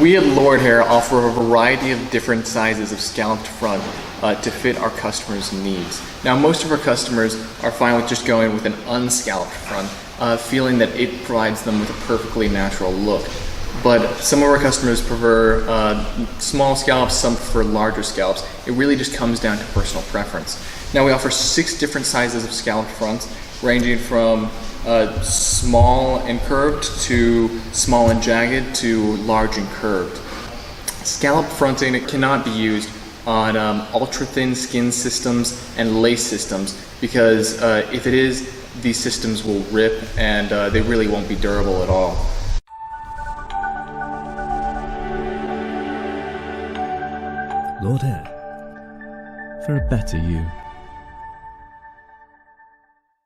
We at Lordhair offer a variety of different sizes of scalloped front to fit our customers' needs. Now, most of our customers are fine with just going with an unscalloped front, feeling that it provides them with a perfectly natural look. But some of our customers prefer small scallops, some prefer larger scallops. It really just comes down to personal preference. Now, we offer 6 different sizes of scalloped fronts, ranging from small and curved to small and jagged to large and curved. Scallop fronting cannot be used on ultra thin skin systems and lace systems because if it is, these systems will rip and they really won't be durable at all. Lordhair, for a better you.